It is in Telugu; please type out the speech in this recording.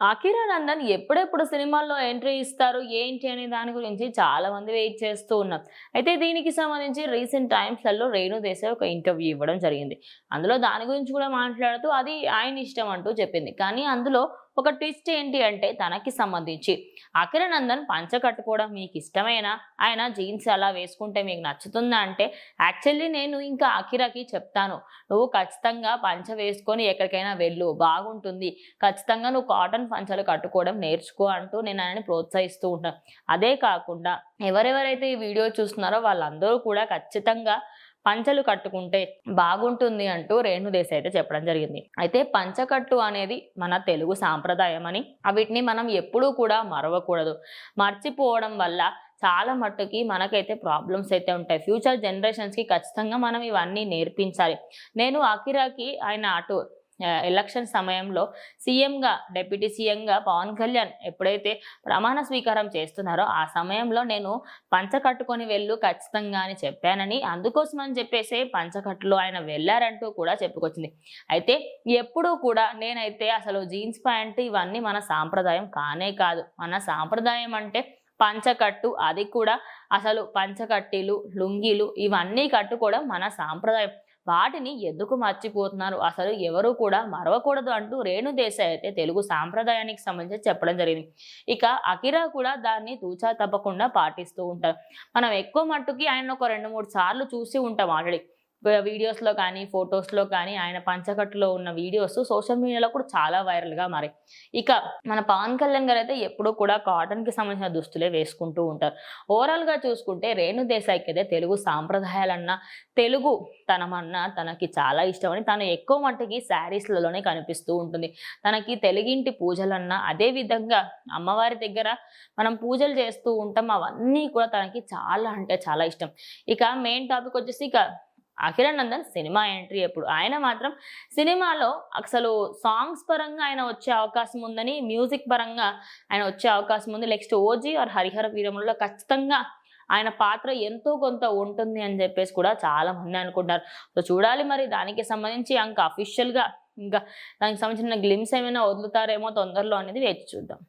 అకిరా నందన్ ఎప్పుడెప్పుడు సినిమాల్లో ఎంట్రీ ఇస్తారు ఏంటి అనే దాని గురించి చాలా మంది వెయిట్ చేస్తూ ఉన్నారు. అయితే దీనికి సంబంధించి రీసెంట్ టైమ్స్‌లలో రేణు దేశాయ్ ఒక ఇంటర్వ్యూ ఇవ్వడం జరిగింది. అందులో దాని గురించి కూడా మాట్లాడుతూ అది ఆయన ఇష్టం అంటూ చెప్పింది. కానీ అందులో ఒక ట్విస్ట్ ఏంటి అంటే తనకి సంబంధించి అకిరా నందన్ పంచ కట్టుకోవడం మీకు ఇష్టమేనా? ఆయన జీన్స్ అలా వేసుకుంటే మీకు నచ్చుతుందా అంటే యాక్చువల్లీ నేను ఇంకా అకిరాకి చెప్తాను. నువ్వు ఖచ్చితంగా పంచ వేసుకొని ఎక్కడికైనా వెళ్ళు బాగుంటుంది. ఖచ్చితంగా నువ్వు కాటన్ పంచలు కట్టుకోవడం నేర్చుకో అంటూ నేను ఆయనని ప్రోత్సహిస్తూ ఉంటాను. అదే కాకుండా ఎవరెవరైతే ఈ వీడియో చూస్తున్నారో వాళ్ళందరూ కూడా ఖచ్చితంగా పంచలు కట్టుకుంటే బాగుంటుంది అంటూ రేణు దేశాయ్ అయితే చెప్పడం జరిగింది. అయితే పంచకట్టు అనేది మన తెలుగు సాంప్రదాయం అని వీటిని మనం ఎప్పుడూ కూడా మరవకూడదు. మర్చిపోవడం వల్ల చాలా మట్టుకి మనకైతే ప్రాబ్లమ్స్ అయితే ఉంటాయి. ఫ్యూచర్ జనరేషన్స్‌కి ఖచ్చితంగా మనం ఇవన్నీ నేర్పించాలి. నేను అకిరాకి ఆయన అటు ఎలక్షన్ సమయంలో సీఎంగా డిప్యూటీ సీఎంగా పవన్ కళ్యాణ్ ఎప్పుడైతే ప్రమాణ స్వీకారం చేస్తున్నారో ఆ సమయంలో నేను పంచ కట్టుకొని వెళ్ళు ఖచ్చితంగా అని చెప్పానని, అందుకోసం అని చెప్పేసి పంచకట్టులో ఆయన వెళ్ళారంటూ కూడా చెప్పుకొచ్చింది. అయితే ఎప్పుడూ కూడా నేనైతే అసలు జీన్స్ ప్యాంట్ ఇవన్నీ మన సాంప్రదాయం కానే కాదు. మన సాంప్రదాయం అంటే పంచకట్టు, అది కూడా అసలు పంచకట్టీలు, లుంగీలు ఇవన్నీ కట్టుకోవడం మన సాంప్రదాయం. వాటిని ఎందుకు మర్చిపోతున్నారు? అసలు ఎవరు కూడా మరవకూడదు అంటూ రేణు దేశాయ్ అయితే తెలుగు సాంప్రదాయానికి సంబంధించి చెప్పడం జరిగింది. ఇక అకిరా కూడా దాన్ని తూచా తప్పకుండా పాటిస్తూ ఉంటారు. మనం ఎక్కువ మట్టుకి ఆయన ఒక 2, 3 సార్లు చూసి ఉంటాం ఆల్రెడీ. వీడియోస్‌లో కానీ, ఫోటోస్‌లో కానీ ఆయన పంచకట్టులో ఉన్న వీడియోస్ సోషల్ మీడియాలో కూడా చాలా వైరల్‌గా మారాయి. ఇక మన పవన్ కళ్యాణ్ గారైతే ఎప్పుడూ కూడా కాటన్‌కి సంబంధించిన దుస్తులే వేసుకుంటూ ఉంటారు. ఓవరాల్‌గా చూసుకుంటే రేణు దేశాయ్‌కి అయితే తెలుగు సాంప్రదాయాలన్నా, తెలుగు తనమన్నా తనకి చాలా ఇష్టమని తను ఎక్కువ మట్టుకి శారీస్‌లలోనే కనిపిస్తూ ఉంటుంది. తనకి తెలుగింటి పూజలన్నా, అదే విధంగా అమ్మవారి దగ్గర మనం పూజలు చేస్తూ ఉంటాం. అవన్నీ కూడా తనకి చాలా అంటే చాలా ఇష్టం. ఇక మెయిన్ టాపిక్ వచ్చేసి ఇక అకిరా నందన్ సినిమా ఎంట్రీ ఎప్పుడు? ఆయన మాత్రం సినిమాలో అసలు సాంగ్స్ పరంగా ఆయన వచ్చే అవకాశం ఉందని, మ్యూజిక్ పరంగా ఆయన వచ్చే అవకాశం ఉంది. నెక్స్ట్ 'ఓజీ' ఆర్ 'హరిహర వీరమలు'లో ఖచ్చితంగా ఆయన పాత్ర ఎంతో కొంత ఉంటుంది అని చెప్పేసి కూడా చాలా మంది అనుకుంటారు. సో చూడాలి మరి దానికి సంబంధించి ఇంకా అఫీషియల్‌గా ఇంకా దానికి సంబంధించిన గ్లిమ్స్ ఏమైనా వదులుతారేమో తొందరలో అనేది వేచి చూద్దాం.